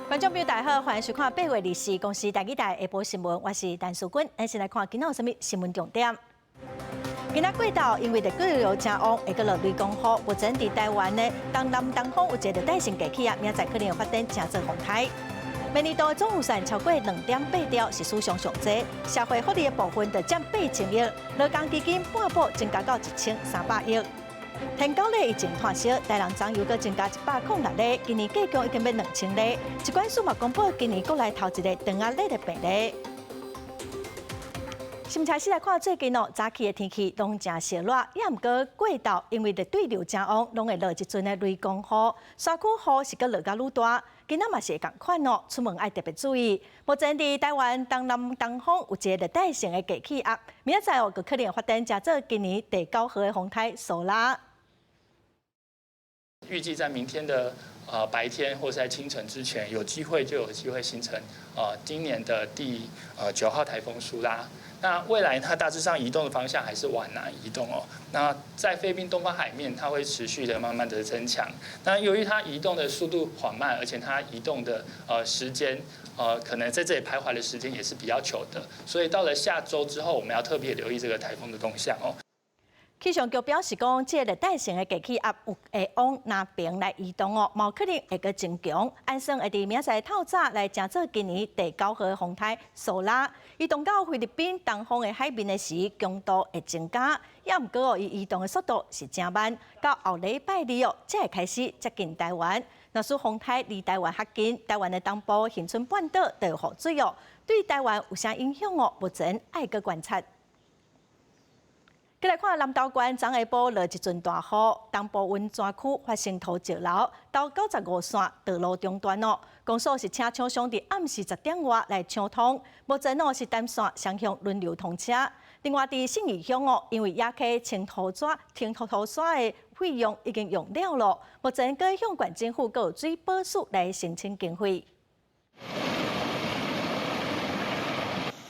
观众朋友大家好，欢迎收看8月24公司台语台下晡新闻，我是陈淑君。咱先来看今仔有什么新闻重点。今仔过道因为热对流正旺，会阁落雷公雨，目前伫台湾的东南东风有一个热带性低气压，明仔载可能会发展成做风台。明年度的总预算超过2.8兆，是史上上济。社会福利的部分就占8000亿，劳工基金半部增加到1300亿。天高咧已经脱销，台人涨油阁增加106例，今年计共已经要2000例。疾管署嘛公布今年国内头一个肠仔类的病例。先开始来看最近早起的天气拢真热热，也毋过过道因为热对流正旺，拢会落一阵的雷公雨，山区雨是阁落甲愈大。今仔嘛是会共款出门爱特别注意。目前伫台湾东南东风有一个热带性的低气压，明仔载阁可能发展成做今年第9号的风台索拉。预计在明天的白天或是在清晨之前，有机会形成今年的第9号台风苏拉。那未来它大致上移动的方向还是往南移动哦。那在菲律宾东方海面，它会持续的慢慢的增强。那由于它移动的速度缓慢，而且它移动的时间可能在这里徘徊的时间也是比较久的，所以到了下周之后，我们要特别留意这个台风的动向哦。气象局表示讲，这个热带性的低气压会往南边来移动哦，有可能会阁增强，按算会伫明仔载透早来成做今年第9号的风台索拉。移动到菲律宾东方的海面的时，强度会增加，也毋过伊移动的速度是真慢，到后礼拜2才会开始接近台湾。若是风台离台湾较近，台湾的东部恒春半岛就有雨水哦，对台湾有啥影响哦？目前爱阁观察。再来看南投县昨下晡落一阵大雨，东部温泉区发生土石流，到95线道路中断哦。公所是请厂商伫暗时10点外来抢通，目前是单线双向轮流通车。另外伫信义乡因为野溪清土沙的费用已经用了咯，目前搁向县政府有水保署来申请经费。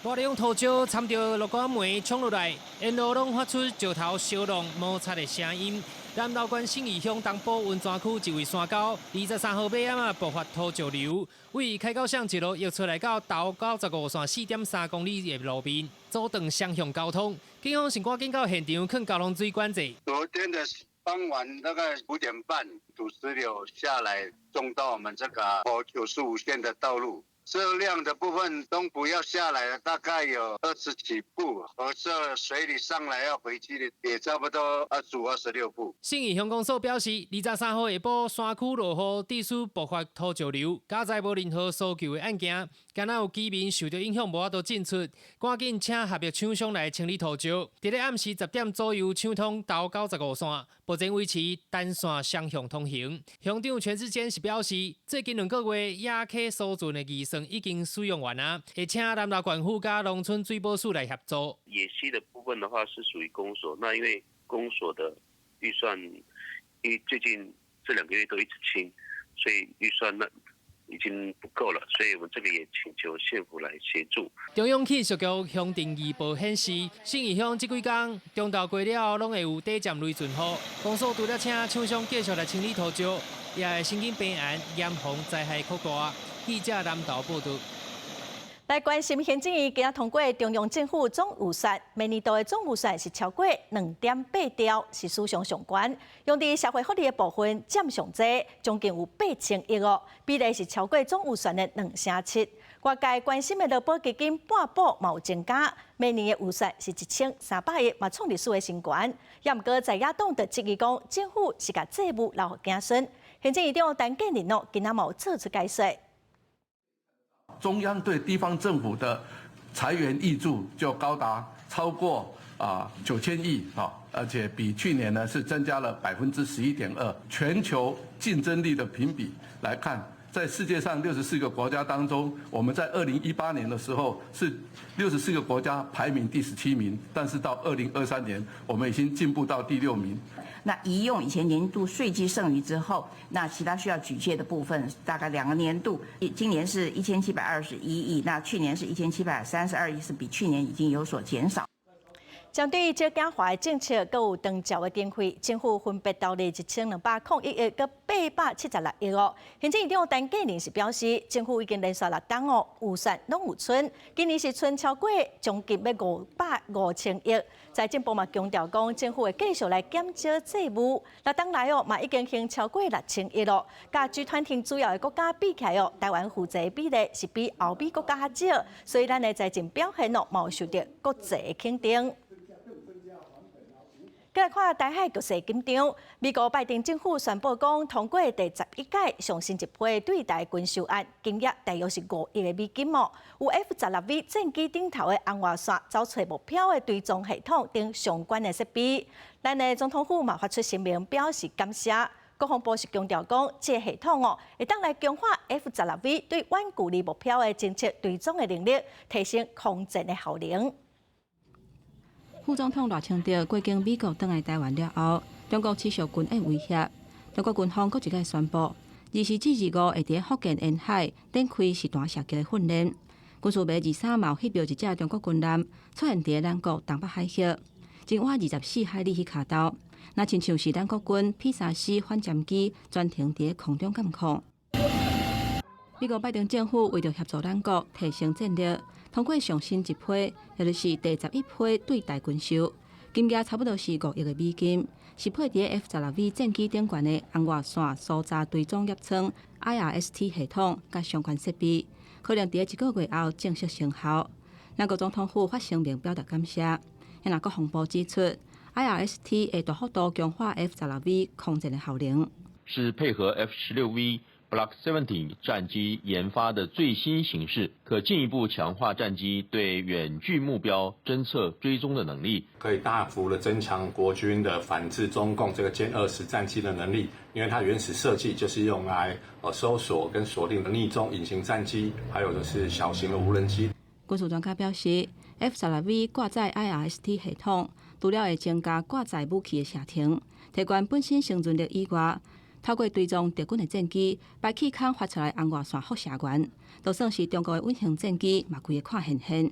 大量土石掺着落管煤冲落来，沿路拢发出石头烧融摩擦的声音。南投县信义乡东部温泉区一位山沟，23号晚暗爆发土石流，为开高巷一路溢出来到投95线4.3公里的路面，阻断双向交通。警方是赶紧到现场劝交通水管制。昨天的傍晚大概5点半，土石流下来撞到我们这个95线的道路。车辆的部分东部要下来了，大概有20几部，而这水里上来要回去的也差不多25、26部。信义乡公所表示，23号下晡山区落雨，地区爆发土石流，加在无任何搜救的案件，敢若有居民受到影响，无法度进出，赶紧请合约厂商来清理土石。伫咧暗时10点左右抢通投95线，目前维持单线双向通行。乡长全志坚是表示，最近2个月野溪疏浚的预算已经使用完啊，会请南投县府加农村水保署来协助。野溪的部分的话是属于公所，那因为公所的预算，因为最近这2个月都一直清，所以预算呢已经不够了，所以我们这个也请求县府来协助。中央气象局乡镇预报显示，信义乡这几天中昼过了拢会有短暂雷阵雨，公所除了请厂商继续来清理土石，也会申请备案严防灾害扩大。记者南投报道。来关心行政院今日通过中央政府总预算，明年度的总预算是超过2.8兆，是史上上悬。用伫社会福利的部分占上济，将近有8000亿哦，比例是超过总预算的2.7%。外界关心的劳保基金半部嘛有增加，明年的预算是1300亿，嘛创历史的新高。也毋过在野党就质疑讲，政府是甲债务留予子孙。行政院长陈建仁今仔嘛有做出解释。中央对地方政府的财源挹注就高达超过9000亿而且比去年呢是增加了11.2%。全球竞争力的评比来看，在世界上64个国家当中，我们在2018年的时候是64个国家排名第17名，但是到2023年，我们已经进步到第6名。那移用以前年度税基剩余之后，那其他需要举借的部分，大概2个年度，今年是1721亿，那去年是1732亿，是比去年已经有所减少。针对少子化的政策，阁有长照的经费，政府分别投入1201亿跟876亿哦。行政院长陈建仁是表示，政府已经连续6档哦，预算拢有存，今年是存超过将近要550亿。财政部嘛强调讲，政府会继续来减少债务，6档来哦嘛已经行超过6000亿咯。甲G20主要的国家比起来哦，台湾负债比例是比欧美国家较少，所以咱的财政表现哦，嘛有受到国际的肯定。再来看台海局势紧张，美国拜登政府宣布讲，通过第11届上新一批对台军售案，金额大约是5亿美金哦。有 F-16V 战机顶头的红外线找找目标的追踪系统等相关的设备。咱的总统府嘛发出声明表示感谢。国防部是强调讲，这系统哦会当来强化 F-16V 对远距离目标的侦测追踪的能力，提升空战的效能。副总统赖清德过境美国返来台湾了后，中国持续军演威胁。中国军方搁一个宣布，24至25会伫福建沿海展开实弹射击的训练。军事媒23嘛有翕到一只中国军舰出现伫咱国东北海域，前往24海里去卡岛，那亲像是咱国军 P-34反舰机专停伫空中监控。美国拜登政府为着协助咱国提升战力，通过上新一批，也就是第11批对台军售，金额差不多是5亿美金，是配伫 F-16V 战机顶悬的红外线搜查追踪叶窗 IRST 系统甲相关设备，可能伫1个月后正式生效。咱国总统府发声明表达感谢。那国防部指出 ，IRST 会大幅度强化 F-16V 空战的效能，是配合 F-16V Block 70战机研发的最新形式，可进一步强化战机对远距目标侦测追踪的能力，可以大幅的增强国军的反制中共这个歼20战机的能力。因为它原始设计就是用来搜索跟锁定的逆中隐形战机，还有就是小型的无人机。军事专家表示 ，F-16V 挂载 IRST 系统，除了会增加挂载武器的射程，提高本身生存力以外，透过追踪敌军的战机，把气孔发出来红外线辐射源，就算是中国的稳型战机，嘛规个看现现。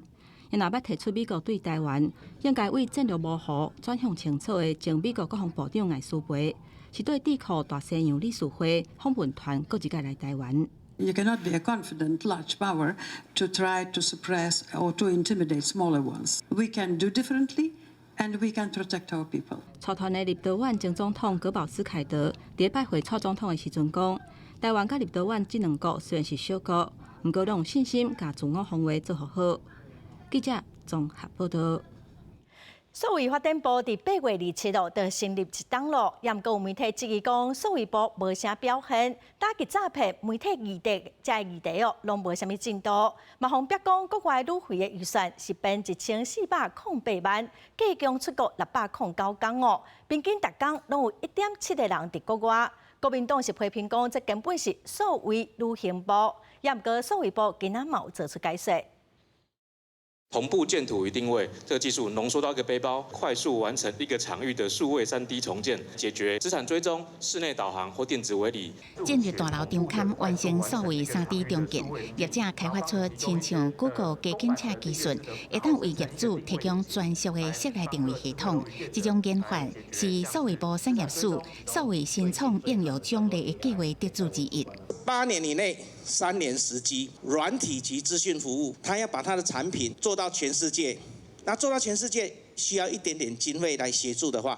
因若要提出美国对台湾应该为战略模糊转向清楚的前美国国防部长艾斯培，是对智库大西洋理事会访问团各一届来台湾。You cannot be a confident large power to try to suppress or to intimidate smaller ones. We can do differently. And we can protect our people. 草团的立陶宛前总统戈宝斯凯德伫拜会蔡总统的时阵讲，台湾甲立陶宛这两国虽然是小国，不过拢有信心甲自我防卫做好。记者综合报道。数位发展部伫8月27日就成立一档咯，也毋过有媒体质疑讲，数位部无啥表现，打击诈骗、媒体议题、这议题哦，拢无啥物进度。嘛，方逼讲国外旅费的预算是变1408万，计共出国609天哦，平均逐天拢有1.7个人伫国外。国民党是批评讲，这根本是数位旅行部，也毋过数位部今仔嘛有做出解释。同步建图与定位这个技术浓缩到一个背包，快速完成一个场域的数位3D 重建，解决资产追踪、室内导航或电子围篱。建筑大楼场勘完成数位3D 重建，业者开发出亲像 Google 加警车技术，会当为业主提供专属的室内定位系统。这种研发是数位部产业署数位新创应用奖励的计划得主之一。8年以内3年时机，软体及资讯服务，他要把他的产品做到全世界。那做到全世界需要一点点经费来协助的话，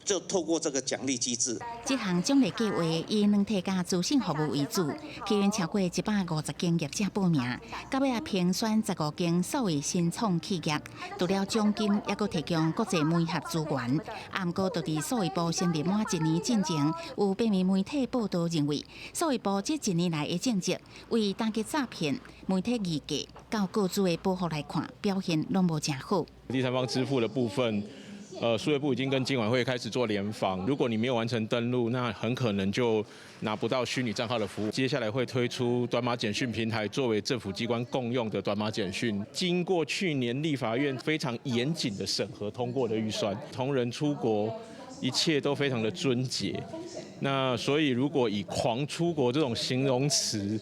就透过这个奖励机制。这项奖励计划以软体加资讯服务为主，吸引超过150间业者报名，到尾评选15间数位新创企业。除了奖金，也佫提供国际媒合资源。不过，就伫数位部成立满1年进前，有北面媒体报道认为，数位部这1年来的政绩，为打击诈骗、媒体议价到个资的保护来看，表现拢无正好。第三方支付的部分。数位部已经跟金管会开始做联防，如果你没有完成登录，那很可能就拿不到虚拟账号的服务。接下来会推出短码简讯平台，作为政府机关共用的短码简讯。经过去年立法院非常严谨的审核通过的预算，同仁出国一切都非常的尊节。那所以如果以狂出国这种形容词，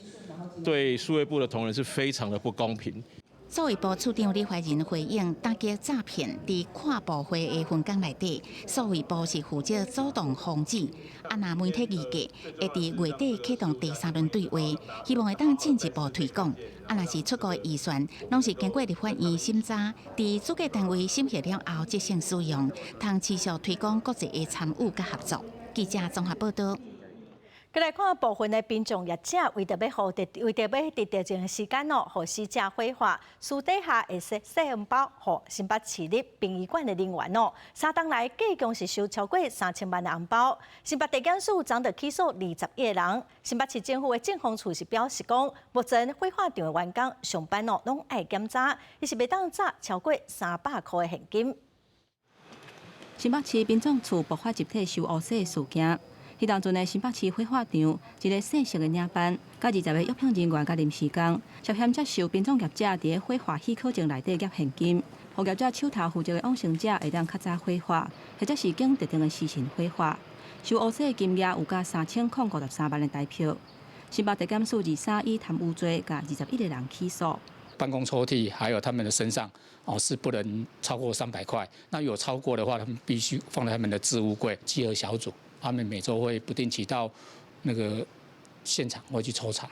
对数位部的同仁是非常的不公平。数位部处长李怀仁回应打击诈骗，伫跨部会的分工内底，数位部是负责主动防治。若媒体预计会伫月底启动第3轮对话，希望会当进一步推广。若是出国的预算，拢是经过立法院审查，伫主计单位审核了后执行使用，通持续推广国际的参与甲合作。记者综合报道。再来看部分的殡葬业者为着要伫特定的时间互死者火化，私底下会设细红包，互新北市立殡仪馆的人员3天来计共是收超过3000万的红包。新北地检署昨日起诉21个人。新北市政府的政风处是表示讲，目前火化场的员工上班拢爱检查，伊是袂当砸超过300块的现金。新北市殡葬处爆发集体收乌色事件。迄当阵的新北市火化场，一个姓石的领班，甲20个约聘人员甲临时工，涉嫌接受殡葬业者伫火化许可证内底夹现金，互业者手头负责的往生者会当较早火化，或者是经特定的时辰火化。收乌色的金额有甲3053万的台票。新北地检署23以贪污罪甲21个人起诉。办公抽屉还有他们的身上是不能超过300块，那有超过的话，他们必须放在他们的置物柜。稽核小组他们每周会不定期到那个现场会去抽查。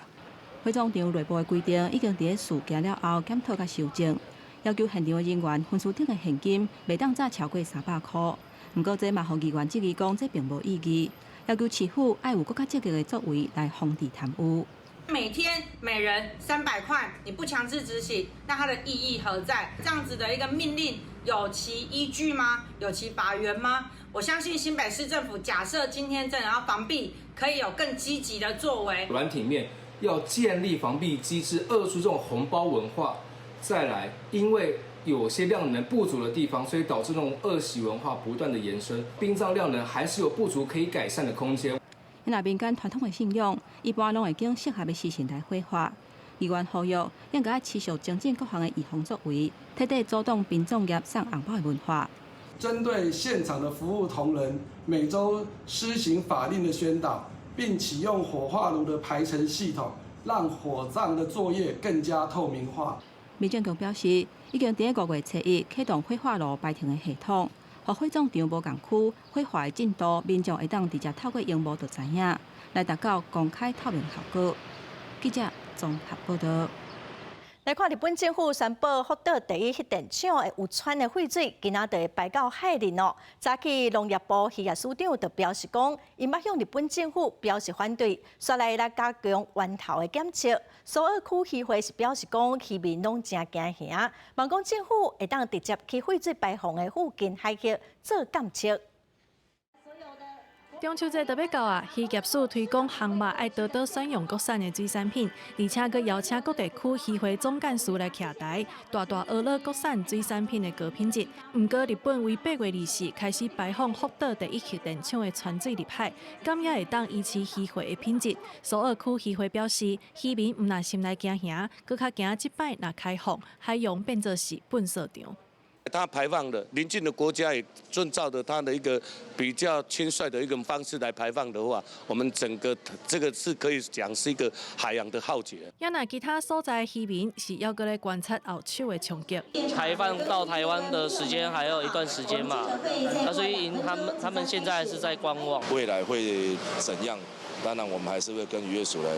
火葬场内部的规定已经伫事件了后检讨甲修正，要求现场的人员分数顶的现金袂当再超过300块。不过这嘛，互议员质疑讲这并无意义，要求市府爱有更加积极的作为来防治贪污。每天每人300块，你不强制执行，那它的意义何在？这样子的一个命令有其依据吗？有其法源吗？我相信新北市政府假设今天真的要防弊，可以有更积极的作为。软体面要建立防弊机制，遏出这种红包文化。再来，因为有些量能不足的地方，所以导致这种恶习文化不断的延伸。殡葬量能还是有不足可以改善的空间。因为民间传统的信仰，一般拢会经适合的时辰来火化。议员呼吁，应该持续精进各项的预防作为，彻底阻挡殡葬业送红包的文化。针对现场的服务同仁，每周施行法令的宣导，并启用火化炉的排程系统，让火葬的作业更加透明化。民政局表示，已经伫5月初1启动火化炉排程的系统。互火葬场无共区火化的进度，民众会当直接透过荧幕就知影，来达到公开透明效果。记者综合报道。来看日本政府宣布，福岛第一核电厂的有湍的废水，今仔就会排到海里哦。早起农业部渔业署长就表示讲，伊要向日本政府表示反对，说来加强源头的检测。首尔区渔会是表示讲，渔民拢真惊吓，望讲政府会当直接去废水排放的附近海域做监测。中秋节就要到啊！渔业署推广航肉爱多多选用国产的水产品，而且佮邀请各地区渔会总干事来徛台，大大学了国产水产品的高品质。不过，日本为8月24开始排放福岛第一核电厂的泉水入海，敢也会当维持渔会的品质。首尔区渔会表示，渔民唔若心内惊吓，佮较惊即摆若开放，海洋变作是粪扫场。它排放的邻近的国家也遵照着它的一个比较轻率的一个方式来排放的话，我们整个这个是可以讲是一个海洋的浩劫。也那其他所在渔民是要过来观察后手的冲击。排放到台湾的时间还有一段时间嘛，那所以他们现在是在观望，未来会怎样？当然，我们还是会跟渔业署来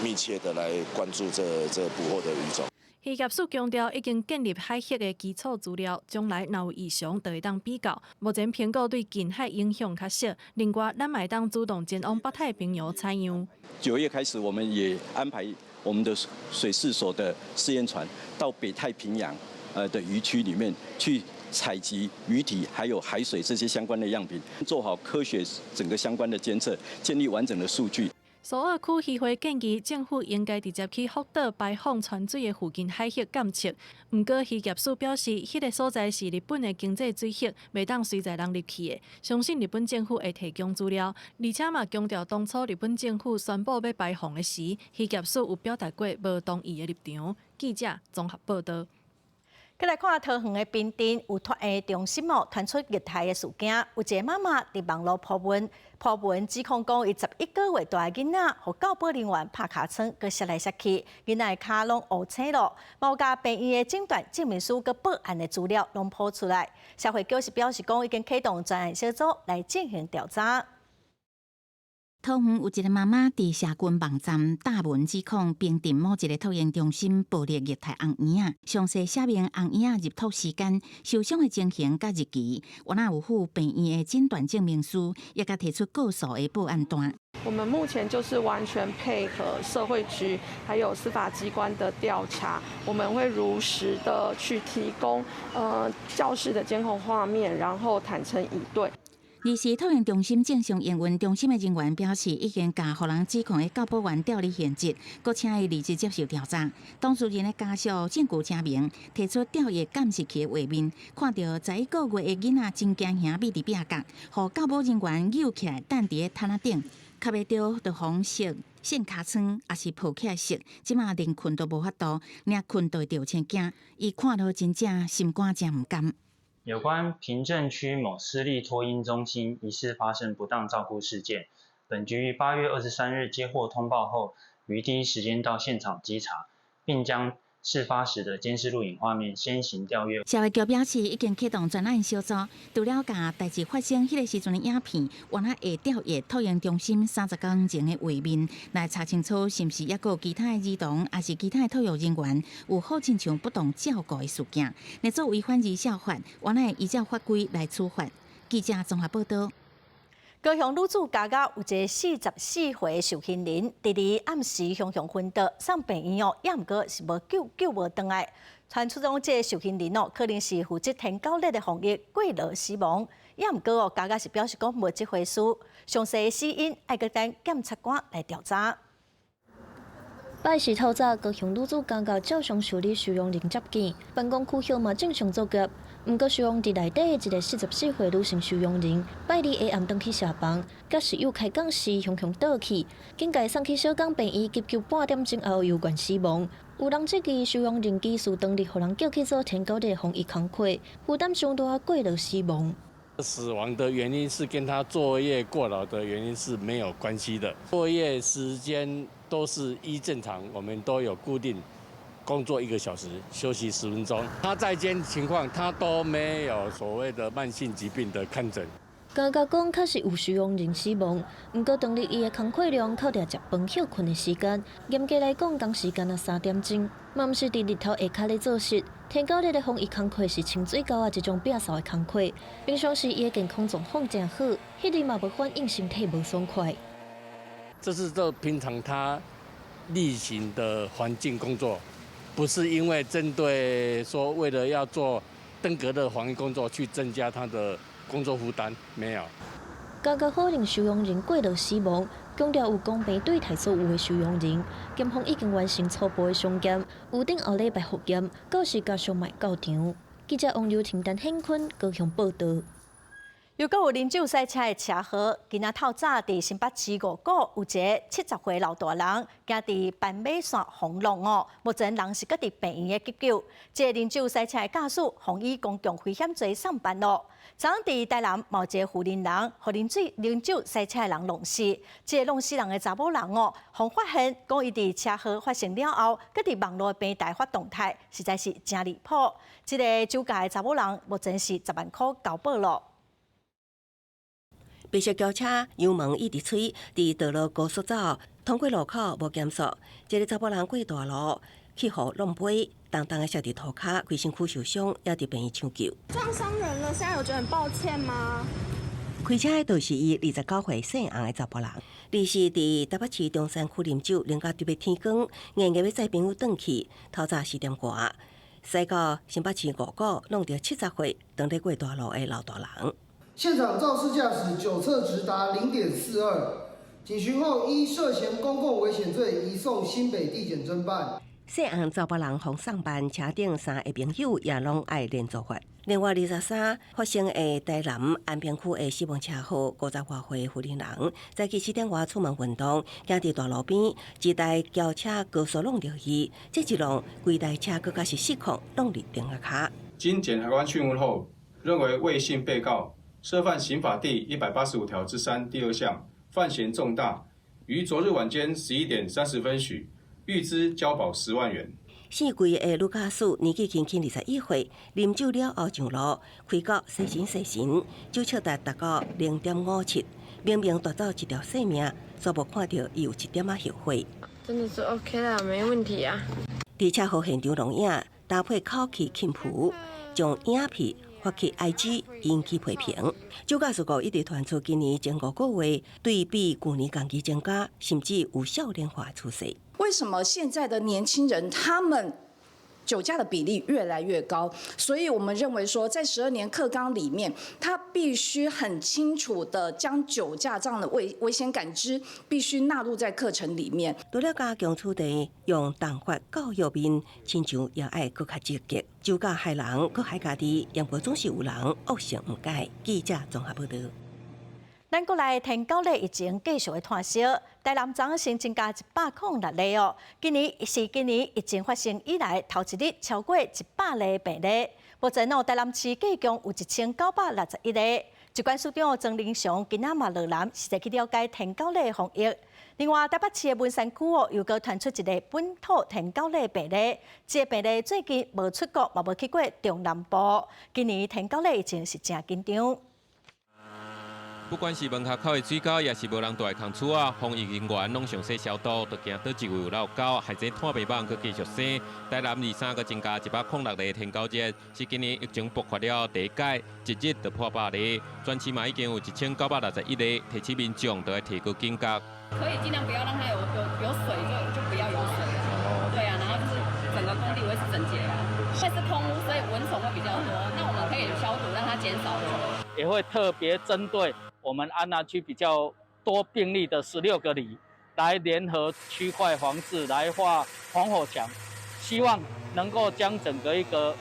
密切的来关注这捕获的鱼种。渔业署强调，已经建立海域的基础资料，将来若有异常，就会当比较。目前评估对近海影响较小，另外咱也当主动前往北太平洋采样。9月开始，我们也安排我们的水试所的试验船到北太平洋的渔区里面去采集鱼体还有海水这些相关的样品，做好科学整个相关的监测，建立完整的数据。首尔区渔会建议政府应该直接去福岛排放泉水的附近海域监测。不过渔业署表示，迄个所在是日本的经济水域，袂当随在人入去的。相信日本政府会提供资料，而且嘛强调当初日本政府宣布要排放的时，渔业署有表达过无同意的立场。记者综合报道。再来看桃园的滨镇有托儿中心传出虐待的事件，有一个妈妈伫网络破文指控讲，伊11个月大的囡仔，互教保人员拍尻川，佮摔来摔去，囡仔的骹拢乌青咯，冇甲病院的诊断证明书佮报案的资料拢抛出来。社会局是表示讲，已经启动专案小组来进行调查。桃园有一个妈妈伫社群网站大文指控滨镇某一个托婴中心暴力虐待红婴仔，详细写明红婴仔入托时间、受伤的情形甲日期，我那有附病院的诊断证明书，也甲提出告诉的报案单。我们目前就是完全配合社会局还有司法机关的调查，我们会如实的去提供教室的监控画面，然后坦诚以对。二是托婴中心正常营运，中心的人员表示，已经甲互人指控的教保员调离现职，搁请伊立即接受调查。当事人的家属证据证明，提出调役监视器的画面，看到11个月的囡仔真惊吓，闭伫壁角，互教保人员扭起来，担伫毯仔顶，卡袂着就红色线尻川，也是抱起来色，即马连困都无法度，领困都会着青惊。伊看到真正心肝真唔甘。有关平镇区某私立托婴中心疑似发生不当照顾事件，本局于8月23日接获通报后，于第一时间到现场稽查，并将事发时的监视录影画面先行调阅。社会局表示，已经启动专案小组，除了甲代志发生迄个时阵的影片，原来会调阅托婴中心30天前的画面，来查清楚是毋是还有其他的儿童，还是其他的托育人员有好亲像不当照顾的事件，来做违反儿少法，原来依照法规来处罚。记者综合报道。高雄女子家家有一个44岁受刑人，第二暗时雄昏倒，送病院也毋过是无救无回来。传出讲这受刑人可能是负责天狗日的防疫过劳死亡，也毋过家家是表示讲无这回事。详细死因爱搁等检察官来调查。拜时透早，高雄女子家家照常处理收容人接见，办公区域嘛正常作业。毋过，收容伫内底的一个44岁女性收容人，拜二下暗转去下班，甲室友开讲时雄倒去，警界送去小港病院急救半点钟后有悬死亡。有人质疑收容人技术当日互人叫去做天狗日防疫工课，负担上大，过劳死亡。死亡的原因是跟他作业过劳的原因是没有关系的，作业时间都是依正常，我们都有固定。工作1个小时，休息10分钟。他在监情况，他都没有所谓的慢性疾病的看诊。家家讲确实有收容人死亡，不过当日伊的工课量扣掉食饭休困的时间，严格来讲，工时间3点钟，嘛毋是伫日头下骹咧做事。天狗日的防疫工课是清水沟啊一种摒扫的工课，平常时伊的健康状况真好，迄日嘛无反映身体无爽快。这是平常他例行的环境工作。不是因为针对说为了要做登革热防疫工作去增加他的工作负担，没有。家家否认收容人过劳死亡，强调有公平对待所有的收容人。检方已经完成初步的伤检，有等后礼拜复检，告示家属卖到场。记者王友婷、陈显坤高雄报道。又有啉酒赛车的车祸，今仔透早伫新北市五股有一个70岁老大人，行伫斑马线红龙目前人是搁伫病院的急救。这啉酒赛车的驾驶，防以公共危险罪上班咯。昨昏伫台南某一个妇人人，互啉酒赛车的人弄死。这个弄死人的查某人互发现讲伊伫车祸发生了后，搁伫网络平台发动态，实在是真离谱。这个酒驾的查某人目前是10万块交保咯。白色轿车油门一直吹，伫道路高速走，通过路口无减速。一个查某人过大路，去互弄飞，重重的摔伫涂骹，规身躯受伤，也伫病院抢救。撞伤人了，现在有觉得很抱歉吗？开车的就是伊29岁姓洪的查甫人，伊是伫台北市中山区啉酒，啉到特别天光，硬硬要载朋友转去，透早4点外，驶到新北市五股，弄到70岁当咧过大路的老大人。现场肇事驾驶酒测值达0.42，警询后依涉嫌公共危险罪移送新北地检侦办。姓洪查甫人逢上班，车顶3个朋友也拢爱连坐法。另外23发生的台南安平区的死亡车祸，50多岁妇人早起7点外出门运动，行伫大路边，一台轿车高速弄落去，这一弄规台车更加是失控，弄入顶下卡。经检察官讯问后，认为魏姓被告涉犯刑法第185条之3第2项，犯嫌重大，于昨日晚间11点30分许，预支交保10万元。姓桂的女驾驶年纪轻轻21岁，啉酒了后上路，开到西神，酒测达到0.57，明明夺走一条性命，所无看到伊有一点仔后悔。真的是 OK 啦，没问题啊。伫车祸现场录影，搭配口气沁浮，将影片发去 IG 引起批评。酒驾事故一直传出今年前5个月，对比去年同期增加，甚至有少年化出势。为什么现在的年轻人他们酒驾的比例越来越高？所以我们认为说，在12年课纲里面，他必须很清楚的将酒驾这样的危险感知必须纳入在课程里面。除了加强处理，用动法教育面，亲像也爱更加积极。酒驾害人，佮害家己，严过总是有人恶性误解。记者综合报道。咱国内天狗类疫情继续的炭烧，台南昨新增加106例哦。今年疫情发生以来头一日超过100例病例。目前台南市计共有1961例。疾管署长曾林祥今仔嘛落南实际去了解天狗类防疫。另外，台北市的文山区又搁传出一个本土天狗类病例，这个病例最近无出国，嘛无去过中南部。今年天狗类疫情是真紧张。不管是门口口的水沟，也是无人住的空厝啊，防疫人员拢详细消毒，就惊倒一位有老狗，害这炭白蠓佮继续生。台南23个增加106例天狗节，是今年疫情爆发了第一届，一日就破100例。全市嘛已经有1961例，提醒民众都要提高警觉。可以尽量不要让它有水，就不要有水。对啊，然后就是整个工地维持整洁啊。会是空屋，所以蚊虫会比较多。那我们可以消毒，让它减少虫。也会特别针对我们安南区比较多病例的16个里，来联合区块防治来画防火墙，希望能够将整个一个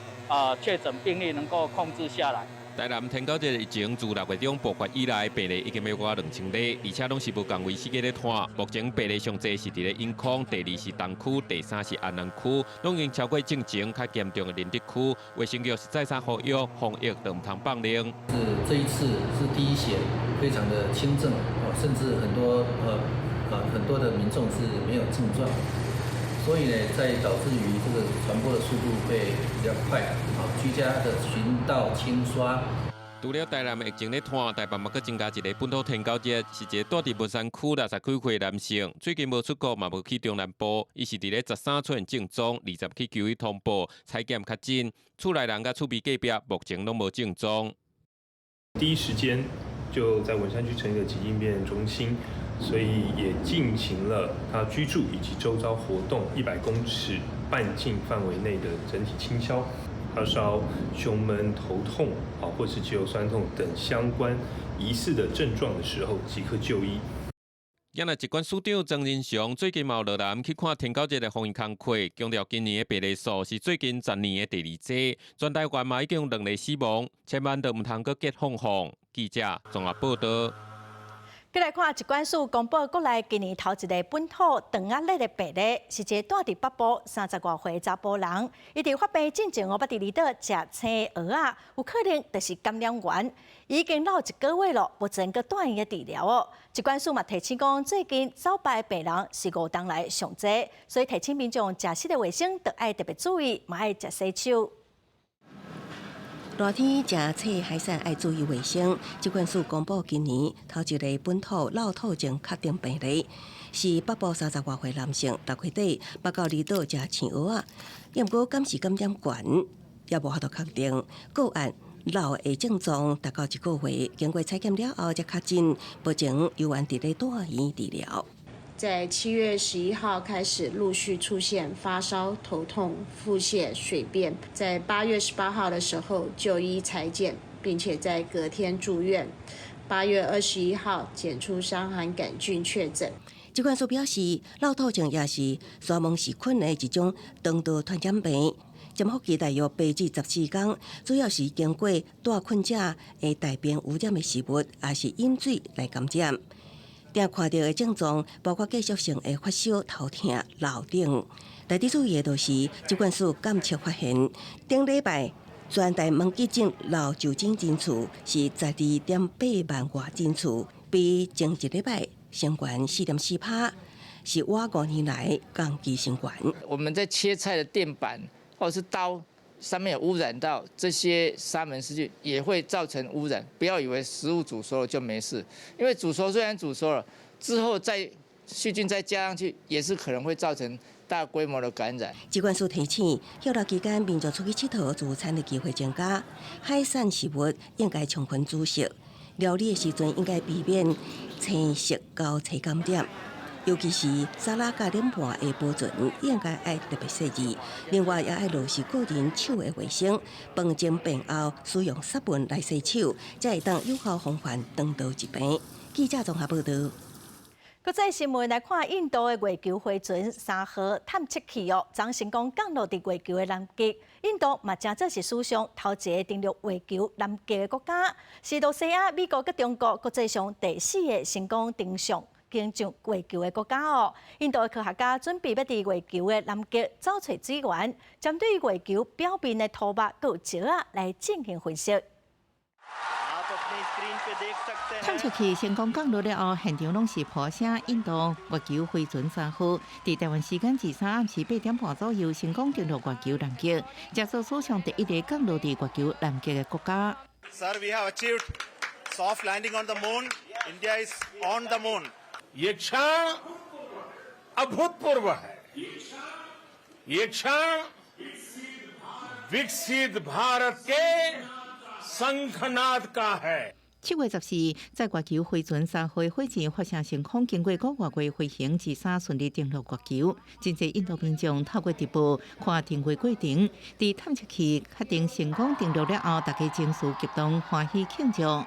确诊病例能够控制下来。台南天狗节疫情自6月中爆发以来，病例已经超过2000例，而且拢是无共位4个咧摊。目前病例上侪是伫咧永康，第2是东区，第3是安南区，拢已经超过正情较严重的林德区。卫生局是再三呼吁防疫都唔通放零。是这一次是第一线，非常的轻症，甚至很多的民众是没有症状。所以呢，在导致于这个传播的速度会比较快，居家的巡倒清刷。除了台南的疫情咧摊，台北嘛阁增加一个本土天狗节，是一个住伫文山区60几岁的男性，最近无出国嘛无去中南部，伊是伫咧13出现症状，20去9日通报采检较真，厝内人甲厝边隔壁目前拢无症状。第一时间就在文山区成立了疾病辨认中心。所以也进行了他居住以及周遭活动100公尺半径范围内的整体清消，发烧、胸闷、头痛或是肌肉酸痛等相关疑似的症状的时候，即刻就医。今日疾管署长曾仁祥最近嘛落南去看天狗节的防疫工作，强调今年的病例数是最近10年的第2多，全台湾嘛已经有2例死亡，千万都唔通搁结放放。记者综合报道。再来看疾管署公布国内今年头一个本土肠仔类的病例，是一个住伫北部30多岁查甫人，伊伫发病进前捌伫离岛食青蚵仔，有可能就是感染源，已经老1个月了，目前搁住院的治疗哦。疾管署嘛提醒讲，最近早败病人是5冬来上济，所以提醒民众食食的卫生都爱特别注意，嘛爱食洗手。热天食菜海产爱注意卫生。疾管署公布今年头一个本土脑透症确定病例，是北部30多岁男性，6月底北到离岛食青蚵仔，验过感染悬，也无法度确定个案。老的症状达到1个月，经过采检了后才确诊，目前由院伫咧住院治疗。在7月11号开始陆续出现发烧、头痛、腹泻、水便，在8月18号的时候就医采检，并且在隔天住院。8月21号检出伤寒杆菌确诊。疾管署表示，脑透症也是沙门氏菌的一种肠道传染病。潜伏期大约8至14天，主要是经过带困者的大便污染的食物，也是饮水来感染。定看到的症状包括继续性的发烧、头痛、落顶。内底注意的就是疾管署监测发现，顶礼拜全台门急诊漏就诊人次是12.8万外人次，比前一礼拜升悬4.4%，是我5年来降低升悬。我们在切菜的垫板或者是刀上面有污染到这些沙门氏菌，也会造成污染。不要以为食物煮熟了就没事，因为煮熟虽然煮熟了，之后再细菌再加上去，也是可能会造成大规模的感染。疾管署提醒，休假期间民众出去佚佗、聚餐的机会增加，海产食物应该充分煮熟，料理的时阵应该避免青色交叉感染。尤其是沙拉加点半的保存，应该爱特别细致。另外，也爱落实个人手的卫生，饭前便后使用湿粉来洗手，才会当有效防范肠道疾病。记者综合报道。国际新闻来看，印度的月球飞船3号探测器昨成功降落伫月球的南极。印度嘛，正做是史上头一个登陆月球南极的国家，是罗西亚、美国佮中国国际上第4个成功登上月球的国家印度的科学家准备要伫月球的南极找找资源，针对月球表面的土壤佮石仔来进行分析。探测器成功降落了后，现场拢是破声。印度月球飞船3号，伫台湾时间23暗时8点半左右成功登陆月球南极，这是史上第1个降落伫月球南极的国家。Sir, we have achieved soft landing on the moon. India is on the moon. ये क्षण अभूतपूर्व है। ये क्षण विकसित भारत के शंखनाद का है。7月14日，在月球飞船3号火箭发射成功，经过5个月飞行之3顺利登陆月球。真侪印度民众透过直播看登月过程，伫探测器确定成功登陆了后，大家情绪激动，欢喜庆祝。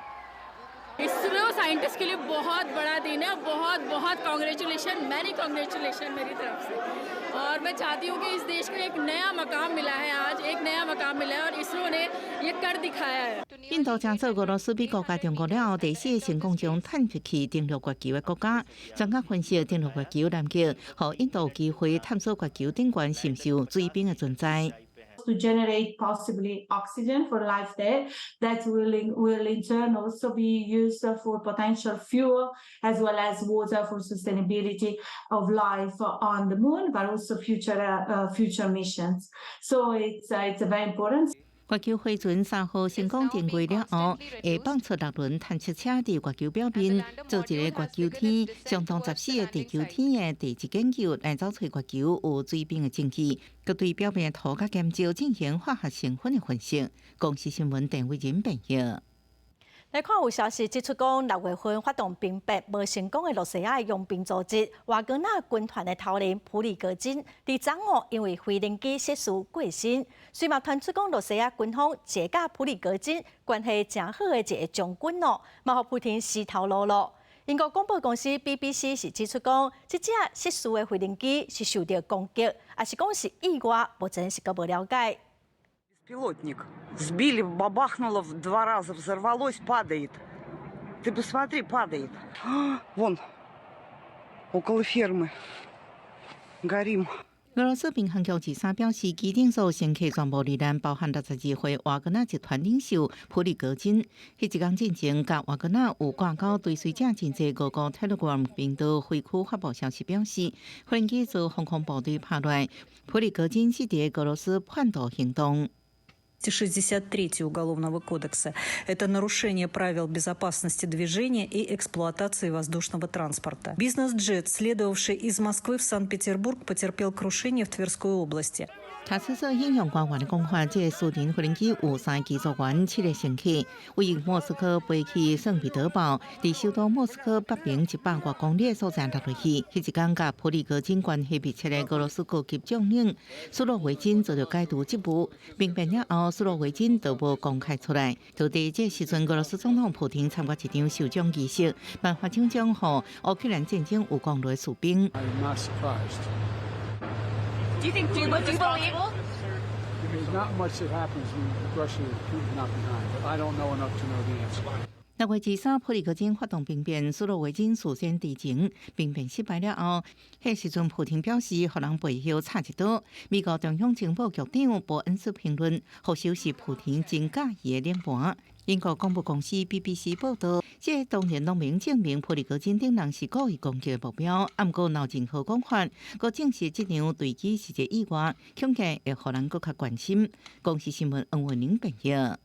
इसरो साइंटिस्ट के लिए बहुत बड़ा दिन है, बहुत बहुत कांग्रेचुलेशन, मैनी कांग्रेचुलेशन मेरी तरफ से। और मैं चाहती हूँ कि इस देश को एक नया मकाम मिला है, आज एक नया मकाम मिला है और इसरो ने ये कर दिखाया है। 印度将做俄罗斯、美国加中国了后第4个成功将探测器登陆月球的国家。专家分析，登陆月球南极，让印度有机会探索月球顶端是毋是有水冰的存在。To generate possibly oxygen for life there, that will in turn also be used for potential fuel as well as water for sustainability of life on the moon, but also future missions. So it's very important. 月球飞船3号成功登月了后，会放出6轮探测车伫月球表面做一个月球天，相同14个地球天的地质研究，来找出月球有水冰的证据，佮对表面的土甲咸礁进行化学成分的分析。公司新闻陈伟仁报道。来看有消息指出，讲6月份发动兵变无成功的罗西亚佣兵组织瓦格纳军团的头领普里戈金，伫昨午因为飞行机失事过身。虽嘛传出讲罗西亚军方借甲普里戈金关系正好的一个将军嘛互普廷死头路路。英国广播公司 BBC 是指出讲，这只失事的飞行机是受到攻击，还是讲是意外，目前是个无了解。Беспилотник. Сбили, бабахнуло 2 раза, взорвалось, падает. Ты посмотри, падает. Вон, около фермы. Горим. 俄罗斯民航局23表示，机顶所乘客全部罹难，包含62岁瓦格纳集团领袖普里戈金。迄一天进前，甲瓦格纳有挂钩追随者真济5个 Telegram 频道回区发布消息表示，飞机遭航空部队拍落，普里戈金是伫俄罗斯叛徒行动。63 Уголовного кодекса – это нарушение правил безопасности движения и эксплуатации воздушного транспорта. Бизнес-джет, следовавший из Москвы в Санкт-Петербург, потерпел крушение в Тверской области. 查出所引用官员的讲法，这个苏联飞行机有3个机组员、7个乘客，为莫斯科飞去圣彼得堡，伫首都莫斯科北边100多公里的所在落落去。迄一天，甲普里戈金关系密切的俄罗斯高级将领苏洛维金遭到解除职务，兵变了后，苏洛维金都无公开出来。就伫这时阵，俄罗斯总统普廷参加一场授奖仪式，颁发奖奖予乌克兰战争有功劳的士兵。Do you think people believe? not much that happens when Russia and Putin not behind, but I don't know enough to know the answer. 6月23，普里戈金发动兵变，苏洛维金事先知情，兵变失败了后，迄时阵普廷表示，互人背后插一刀。美国中央情报局长伯恩斯评论，或许是普廷真假意的脸盘。英国广播公司 BBC 报道，这当然拢明证明普里戈金等人是故意攻击的目标。不过闹任何讲法，佮证实这场对击是一个意外，恐吓会互人更加关心。公司新闻黄文玲报道。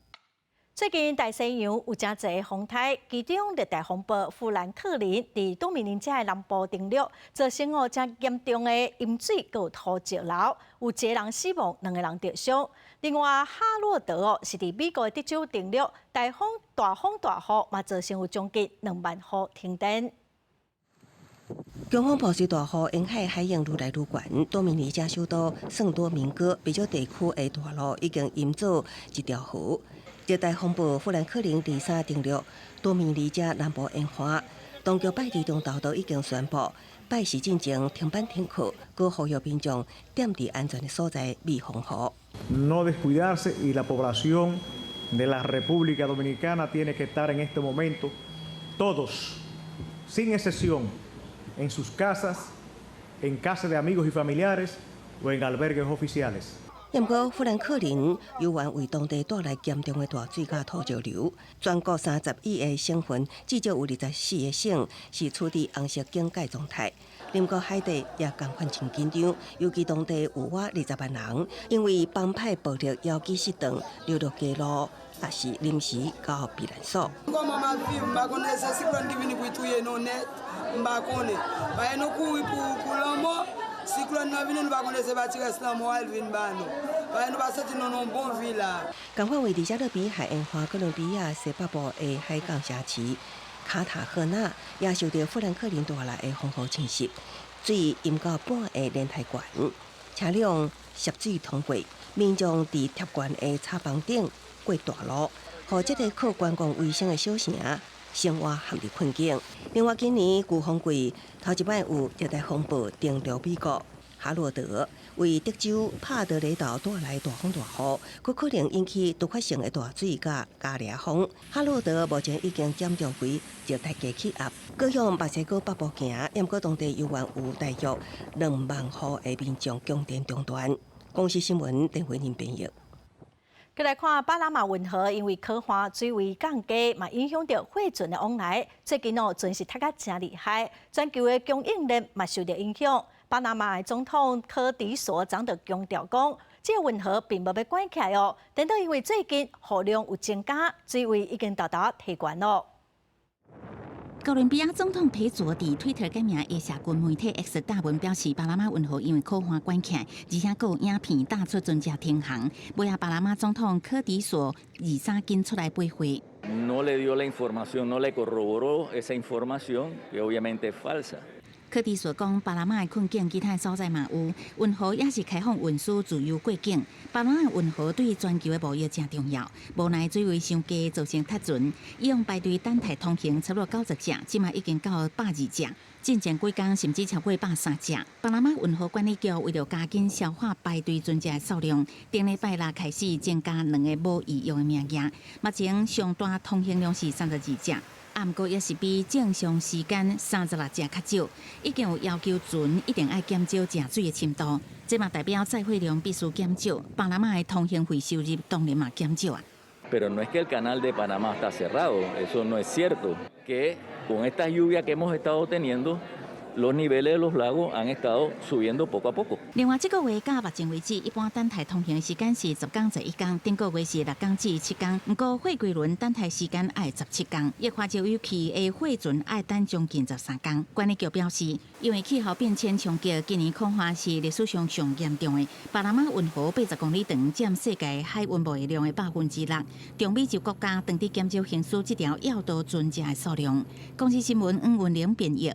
最近大西洋有真侪风台，其中热带风暴富兰克林伫多米尼加的南部登陆，造成真严重的淹水佮土石流，有1个人死亡，2个人受伤。另外，哈洛德是伫美国的德州登陆，大风大雨嘛造成有将近2万户停电。强风暴随大雨沿海海洋愈来愈悬，多米尼加首都圣多明哥北角地区的大路已经淹造一条河。热带风暴富兰克林第3登陆多米尼加南部沿海，当局拜二中昼都已经宣布拜市进前停班停课，佮呼吁民众踮伫安全的所在避风雨。No descuidarse y la población de la República Dominicana tiene que estar en este momento todos, sin excepción, en sus casas, en casa de amigos y familiares o en albergues oficiales. 不过，富兰克林有缘为当地带来严重的大水甲土石流，全国31个省份至少有24个省是处于红色警戒状态。邻国海地也同款真紧张，尤其当地有20万人因为帮派暴力要求失当，流落街路，也是临时到避难所。同款位伫加勒比海沿岸哥伦比亚西北部的海港城市卡塔赫纳，也受到富兰克林带来的风雨侵袭，水淹到半个莲台悬，车辆涉水通过，民众伫贴悬的插房顶过大路，互这个靠观光为生的小城生活陷入困境。另外，今年飓风季头一摆有热带风暴登陆美国。哈罗德为德州帕德雷岛带来大风大雨，佮可能引起突发性的大水甲加烈风。哈罗德目前已经减重为热带低气压，佮向墨西哥北部行，不过当地有缘有大约2万户的民众供电中断。公司新闻陈慧玲编译。再来看巴拿马运河，因为科华水位降低，嘛影响到货船的往来。最近船是塌甲真厉害，全球的供应链嘛受到影响。巴拿马总统科迪索长就强调讲，这个运河并无要关起来哦，等到因为最近雨量有增加，水位已经达提悬咯。哥伦比亚总统佩佐伫推特改名的社群媒体 X 大文表示，巴拿马运河因为靠岸关起来，而且还有影片打出船只停航。尾下巴拿马总统科迪索23紧出来背回。No le dio la información, no le corroboró esa información, que obviamente es falsa. 科迪所讲，巴拿马的困境其他所在嘛有，运河也是开放运输自由过境。巴拿马运河对全球的贸易真重要，无奈水位上低造成塌船，以往排队等待通行差不多90只，即嘛已经到120只，进前几天甚至超过130只。巴拿马运河管理局为了加紧消化排队船只的数量，顶礼拜六开始增加2个无异用的名额，目前上大通行量是32只。不过也是比正常时间36只较少，已经有要求船一定要减少食水的深度，这嘛代表载货量必须减少，巴拿马的通行费收入当然嘛减少啊。Pero no es que el canal de Panamá está cerrado, eso no es cierto. Que con estas lluvias que hemos estado teniendo, los niveles de los lagos han estado subiendo poco a poco. 另外，这个月到目前为止，一般等待通行的时间是10天11天，顶个月是6天至7天。不过，货柜轮等待时间要17天，液化石油气的货船要等将近13天。管理局表示，因为气候变迁冲击，今年恐怕是历史上上严重的。巴拿马运河80公里长，占世界海运贸易量的6%。中美洲国家当地减少行驶这条要道船只的数量。公司新闻黄文玲编译。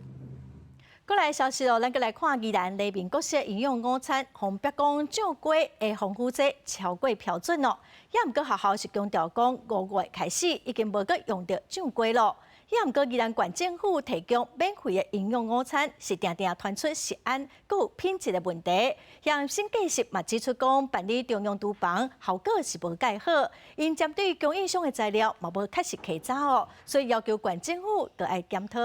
过来消息哦，咱个来看宜兰黎明国小营养午餐，红白讲照规的防腐剂超过标准哦。也毋过学校是强调讲5月开始已经无搁用到正规咯。也毋过宜兰县政府提供免费的营养午餐，是定定传出食安佮有品质的问题。让新计实嘛指出讲，办理中央厨房效果是无介好，因针对供应商的材料嘛无确实稽查哦，所以要求县政府都要检讨。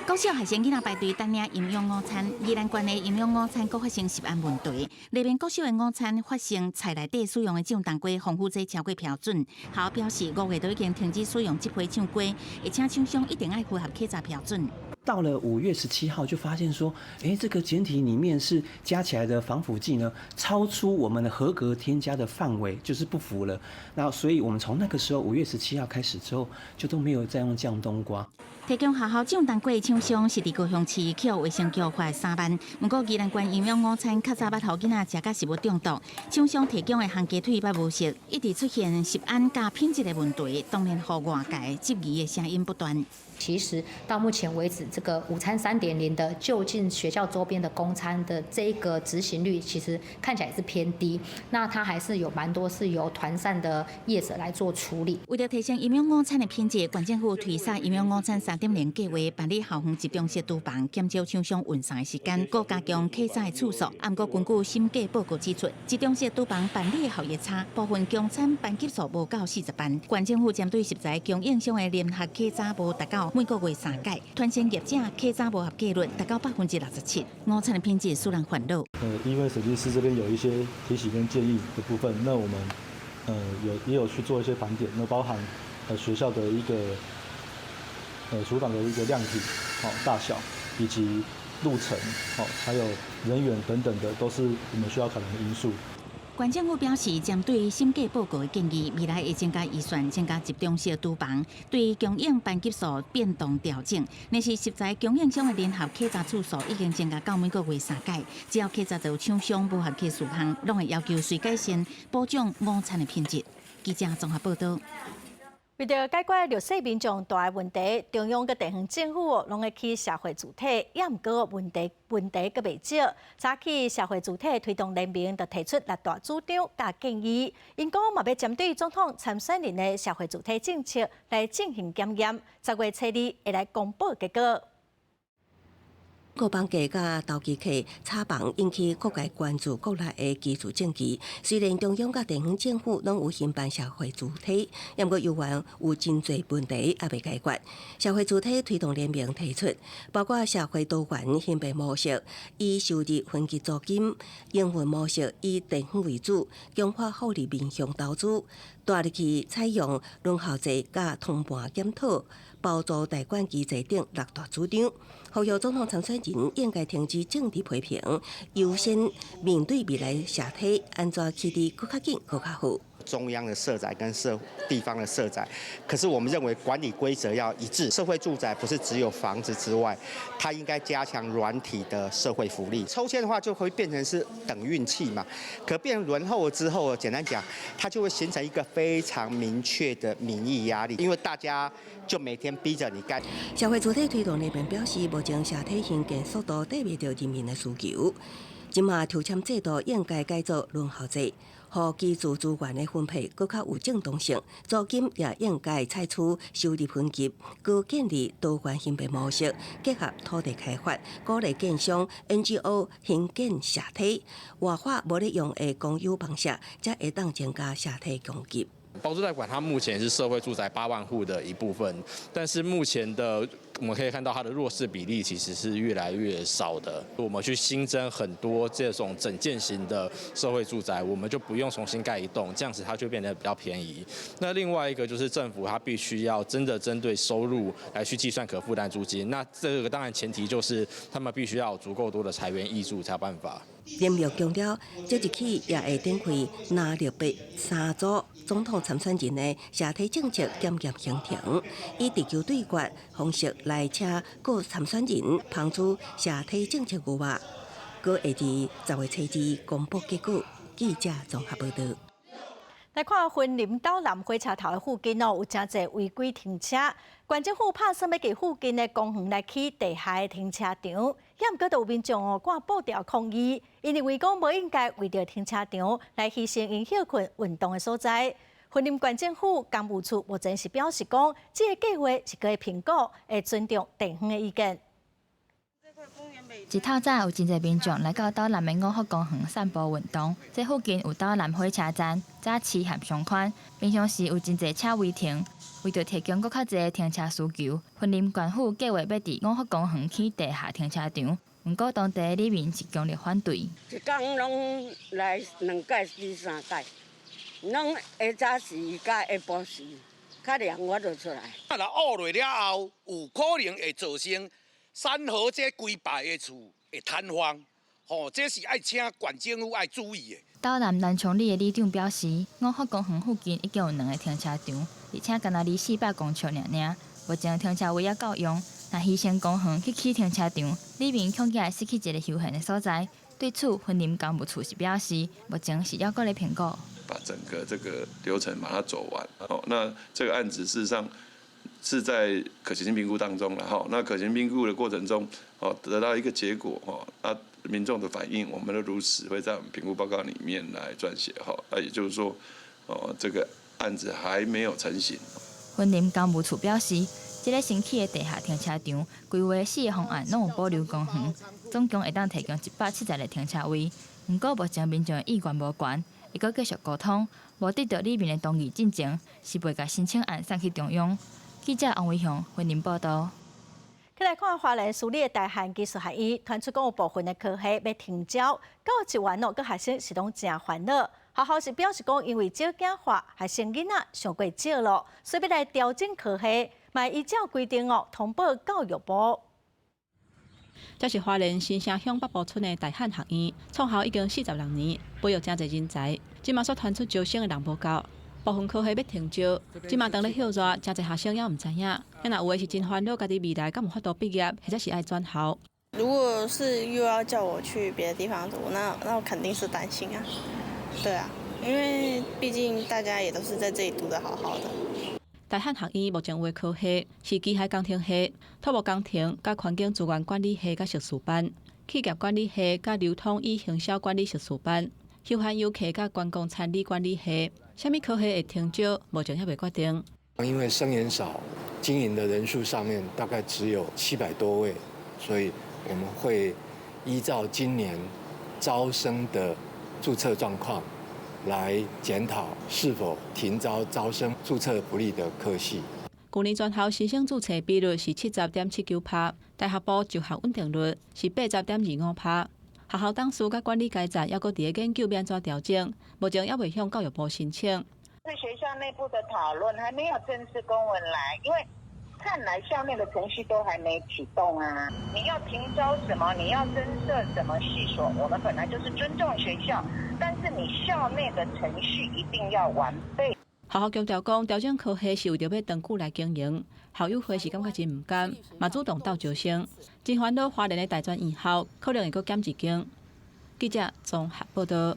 高小学生囡仔排队等领营养午餐，宜兰县的营养午餐阁发生食安问题。里面高小的午餐发生菜内底使用的酱冬瓜防腐剂超过标准，校表示5月都已经停止使用这批酱瓜，而且厂商一定要符合稽查标准。到了5月17号，就发现说，这个检体里面是加起来的防腐剂呢，超出我们的合格添加的范围，就是不符了。那所以我们从那个时候5月17号开始之后，就都没有再用酱冬瓜。提供学校酱冬瓜的厂商是伫高雄市区卫生局罚3万，不过宜兰县营养午餐较早捌互囡仔食甲食物中毒，厂商提供的红鸡腿捌无食，一直出现食安加品质的问题，当然互外界质疑的声音不断。其实到目前为止，这个午餐3.0的就近学校周边的供餐的这个执行率，其实看起来是偏低。那它还是有蛮多是由团膳的业者来做处理。为了提升营养午餐的品质，县政府推出营养午餐3.0计划，办理校方集中式厨房，减少厂商运送的时间，搁加强稽查的次数。不过根据审计报告指出，集中式厨房办理的效益差，部分供餐班级数无到40班。县政府针对食材供应商的联合稽查无达到每个月3届，团膳业者稽查无合格率达到67%，午餐的品质使人烦恼。因为审计师这边有一些提醒跟建议的部分，那我们也有去做一些盘点，那包含学校的一个厨房的一个量体、大小以及路程、还有人员等等的，都是我们需要考量的因素。县政府表示，针对审计报告的建议，未来会增加预算，增加集中式厨房，对供应班级数变动调整。但是食材供应商的联合稽查次数已经增加到每个月3届，只要稽查到厂商不合格事项，拢会要求随改善，保障午餐的品质。记者综合报道。为了解决弱势民众大问题，中央佮地方政府拢会去社会主体，也毋过问题佮未少。早起社会主体推动联名，就提出6大主张甲建议。因讲嘛要针对总统参选人的社会主体政策来进行检验，10月7日会来公布结果。国邦价甲投机客炒房引起各界关注国内的基础政治。虽然中央甲地方政府拢有兴办社会主体，不过有关有真侪问题也未解决。社会主体推动联名提出，包括社会多元分配模式，以收入分期租金；营运模式以地方为主，强化福利面向投资；大力去采用轮候制甲通盘检讨。包租代管机制等6大主张，呼吁总统参选人应该停止政治批评，优先面对未来社体安怎起得更较紧、更较好。中央的社宅跟地方的社宅，可是我们认为管理规则要一致。社会住宅不是只有房子之外，它应该加强软体的社会福利。抽签的话就会变成是等运气嘛，可变轮候了之后，简单讲，它就会形成一个非常明确的民意压力，因为大家就每天逼着你干。社会主体推动那边表示，目前社体兴建速度对不到人民的需求，今嘛抽签制度应该改做轮候制。互基础资源的分配更较有正当性，租金也应该采取收入分级，高建立多元分配模式，结合土地开发，鼓励建商、NGO 兴建社体，活化无利用的公有房舍，才会当增加社体供给。包租代管它目前是社会住宅8万户的一部分，但是目前的我们可以看到它的弱势比例其实是越来越少的。我们去新增很多这种整件型的社会住宅，我们就不用重新盖一栋，这样子它就变得比较便宜。那另外一个就是政府它必须要真的针对收入来去计算可负担租金，那这个当然前提就是他们必须要有足够多的财源挹注才有办法。联名强调，即日起也会展开纳入别3组总统参选人的社体政策检验行程，以地球对决方式来请各参选人抛出社体政策计划，搁会伫10月7日公布结果。记者综合报道。来看云林岛南火车头的附近有真侪违规停车，县政府拍算要给附近的公园来起地下的停车场，也毋过有民众挂布条抗议，因认为讲无应该为着停车场来牺牲因休困运动的所在。云林县政府公务处目前是表示讲，这个计划是可以评估，会尊重地方的意见。一透早有真侪民众来到岛南的五福公园散步运动，这附近有岛南火车站、早市和商圈，平常时有真侪车位停。为着提供更较侪停车需求，云林县府计划要伫五福公园起地下停车场，不过当地的里民是强烈反对。一天拢来2届至3届，拢下早时甲下晡时，较凉我就出来。啊，若恶落了后，有可能会造成山河这规排的厝会瘫痪，这是爱请县政府爱注意的。岛南南昌里的里长表示，五福公园附近已经有2个停车场，而且敢若离400公尺尔，目前停车位也够用。若牺牲公园去起停车场，里面恐惊会失去一个休闲的所在。对此，云林公务处是表示，目前是要搁咧评估，把整个这个流程把它走完。那这个案子事实上是在可行性评估当中了。那可行评估的过程中，得到一个结果，那民众的反应，我们都如实会在我们评估报告里面来撰写。也就是说，这个案子还没有成型。云林公务处表示，这个新起的地下停车场，规划4个方案拢有保留公园，总共会当提供170个停车位。不过目前民众的意愿无悬，会阁继续沟通，无得到里面的同意进前，是袂甲申请案送去中央。记者王伟雄，云林报道。再来看花莲私立的大汉技术学院，传出讲有部分的科系要停招，到一万各学生是拢真烦恼。学校是表示讲，因为少子化，学生囡仔上过少咯，所以要来调整科系，嘛依照规定通报教育部。这是花莲新城乡北部村的大汉学院，创校已经46年，培育真侪人才。今嘛所传出招生的人无够，部分科系要停招，今嘛当咧休热，真侪学生也唔知影。那有的是真烦恼，家己未来敢有法度毕业，或者是爱转校。如果是又要叫我去别的地方读，那我肯定是担心啊。对啊，因为毕竟大家也都是在这里读得好好的。大汉学院目前有的科系是机械工程系、土木工程、甲环境资源管理系、甲硕士班、企业管理系、甲流通与行销管理硕士班、休闲游客甲观光餐饮管理系。什么科系会停招，目前还未决定。因为生源少，经营的人数上面大概只有700多位，所以我们会依照今年招生的注册状况来检讨是否停招生注册不利的科系。去年全校新生注册比率是70.79%，大学部就学稳定率是80.25%。学校董事甲管理阶层还阁伫个研究免怎调整，目前还未向教育部申请。是学校内部的讨论，还没有正式公文来，因为看来校内的程序都还没启动啊。你要停招什么，你要增设什么系所，我们本来就是尊重学校，但是你校内的程序一定要完备。学校强调讲，调整科系是为着要长久来经营。校友会是感觉真唔甘，嘛主动斗招生。真烦恼花莲的大专院校可能会阁减一间。记者综合报道。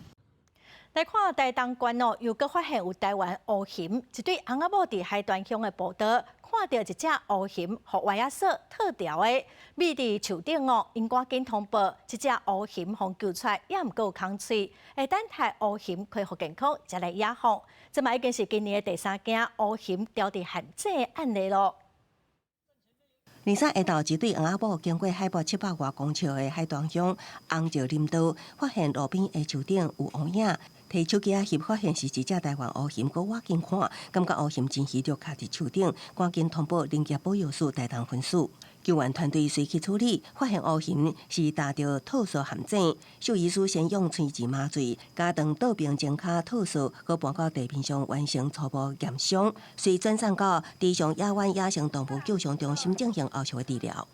来看台东县又阁发现有台湾乌熊，一对翁仔某伫海端乡的步道看到一只乌熊，互外仔锁套条的，密伫树顶因赶紧通报，这只乌熊互救出来，也毋过有空喙，会等待乌熊恢复健康，才来野放。这嘛已经是今年的第3件乌熊掉伫限制的案例咯。23下昼，一对翁仔某经过海拔700外公尺的海端乡红石林道，发现路边的树顶有乌影，摕手机翕发现是一只台湾乌熊，佮我近看，感觉乌熊真虚弱，徛伫树顶，赶紧通报林业保育署台东分署。救援团队随去处理，发现乌熊是踏着套索陷阱。兽医师先用吹治麻醉，加长倒并前骹套索，佮搬到地面上完成初步验伤，遂转送到地上野湾野生动物救伤中心进行后续的治疗。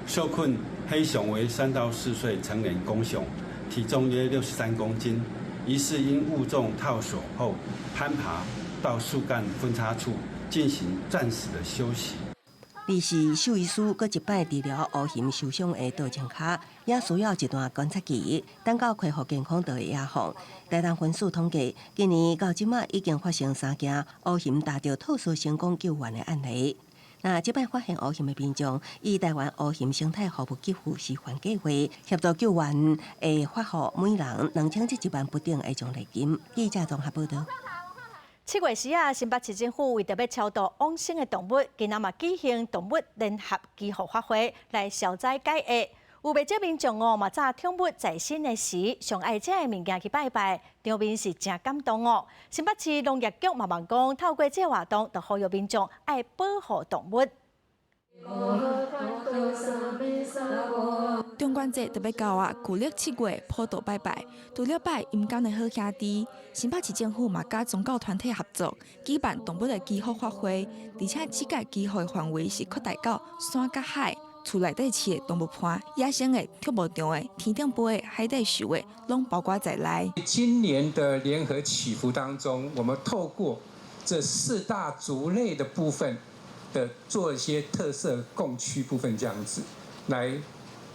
受困黑熊为3到4岁成年公熊，体重约63公斤，疑似因误中套索后攀爬到树干分叉处进行暂时的休息。二是兽医师搁一摆治疗乌熊受伤的倒前骹，也需要一段观察期，等到恢复健康就会野放。台东分署统计，今年到即马已经发生3件乌熊踏着套索成功救援的案例。那即摆发现乌熊的民众，以台湾乌熊生态服务给付示范计划协助救援，会发予每人2700元不等的奖励金。记者综合报道。7月4日，新北市政府为着要超度往生的动物，今仔嘛举行动物联合祈福法会来消灾解厄。有不少民众嘛早宠物在身的时，上爱这的物件去拜拜，场面是真感动哦。新北市农业局嘛讲，透过这活动，就呼吁民众爱保护动物。中元节特别到啊，旧历7月普渡拜拜，除了拜阴间的好兄弟，新北市政府嘛甲宗教团体合作，举办动物的祈福法会，而且这届祈福的范围是扩大到山甲海。厝内底饲的动物伴、野生的、跳舞场的、天顶飞的、海底游的，拢包括在内。今年的联合祈福当中，我们透过这4大族类的部分的做一些特色供区部分，这样子来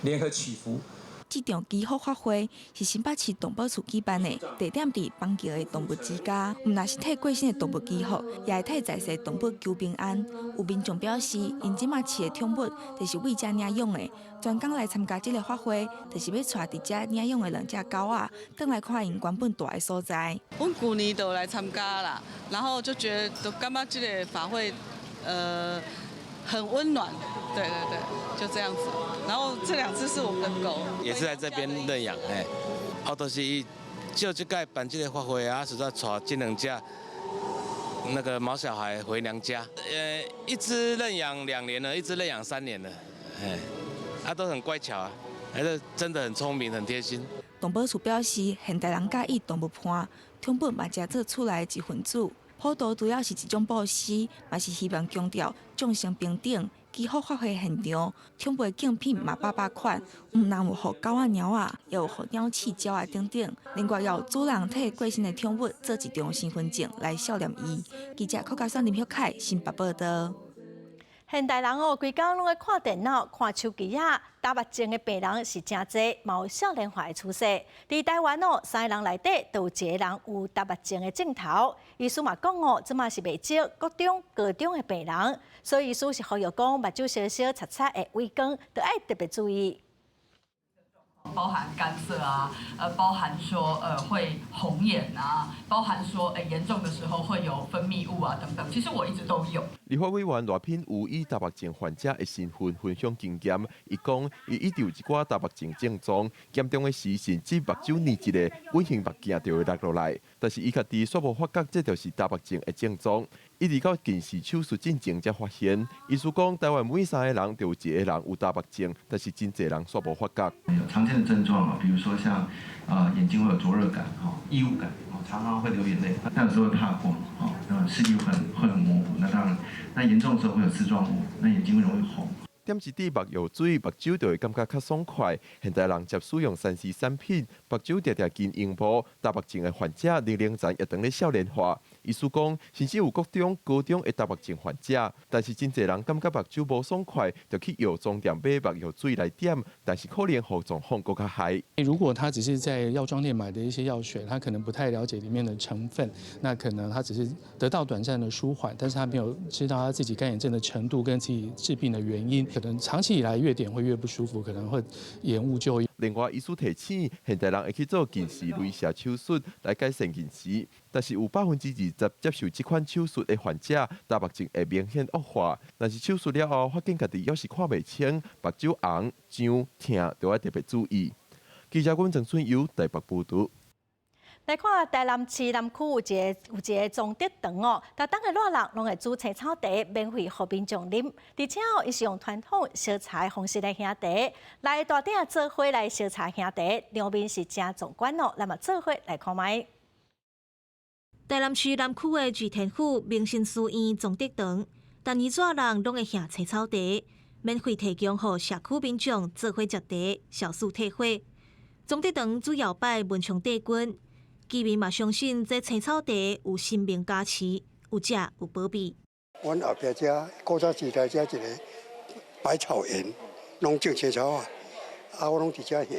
联合祈福。这场祈福法会是新北市动保处举办的，地点伫邦桥的动物之家。毋但是替过身的动物祈福，也会替在世动物求平安。有民众表示，因即马饲的宠物就是为遮领养的，专工来参加这个法会，就是要带伫遮领养的2只狗仔，转来看因原本住的所在。阮去年就来参加啦，然后就觉得都感觉这个法会，很温暖。对，就这样子。然后这2只是我们的狗，也是在这边认养，都是就这个办这个法会啊，实在带这2只那个毛小孩回娘家。一只认养2年了，一只认养3年了，都很乖巧啊，还是真的很聪明、很贴心。动保处表示，现代人介意动物伴，宠物嘛才做厝内的一份子。普渡除了是一种布施，嘛是希望强调众生平等。祈福法会现场，宠物的竞品嘛百款，毋但有互狗仔、猫仔，也有互鸟鼠、鸟仔等等。另外，也有主人替过身的宠物做一张身份证来孝念伊。记者柯嘉珊、林秀凯新北报道。现代人规工拢在看电脑、看手机啊，打目镜的病人是真侪，嘛有少年化的趋势。伫台湾3个人内底都有1个人有打目镜的镜头。医师嘛讲这嘛是未少各种各种的病人，所以医师是呼吁讲，目睭小小、擦擦的微光，都爱特别注意。包含干涩啊，包含说会红眼啊，包含说严重的时候会有分泌物啊等等，其实我一直都有。立法委员赖品妤以打目镜患者的身份分享经验，伊讲伊一直有一寡打目镜症状，严重的时甚至目睭黏一个隐形目镜就会落落来，但是伊家己煞无发觉这就是打目镜的症状，一直到近视手术进前才发现。医师讲，台湾每3个人就有1个人有打目镜，但是真侪人煞无发觉。有常见的症状啊，比如说像眼睛会有灼热感、异物感，常常会流眼泪，那有时候会怕光，视力会很模糊。那当然，那严重的时候会有视状物，那眼睛会容易红。点一滴目药水，目睭就会感觉较爽快。现代人接使用3C 产品，目睭常常见荧幕，打目镜的患者年龄层也当咧少年化。医师讲，甚至有各种高中的打目镜患者，但是真侪人感觉目睭无爽快，就去药妆店买目药水来点，但是可能互状况更较害。如果他只是在药妆店买的一些药水，他可能不太了解里面的成分，那可能他只是得到短暂的舒缓，但是他没有知道他自己干眼症的程度跟自己治病的原因。可能长期以来越点会越不舒服，可能会延误就医。另外，医师提醒，现代人会去做近视雷射手术来改善近视，但是有20%接受这款手术的患者，打目镜会明显恶化。但是手术了后，发现家己要是看袂清，目睭红、痒、痛，都要特别注意。记者阮郑春友台北报道。来看台南市南区有一个宗德堂逐当的热人拢会煮青草茶，免费互民众啉，而且伊是用传统烧茶的方式来兄茶，来大鼎做伙来烧茶兄茶，场面是真壮观咱嘛做伙来看卖。台南市南区的聚天府明心书院宗德堂，但年热人拢会兄青草茶，免费提供予社区民众做伙食茶，小数退货。宗德堂主要拜文昌帝君。居民嘛相信这青草茶有神明加持，有食有保庇。阮后壁遮古早时代遮一个百草园，拢种青草啊，我拢伫遮行。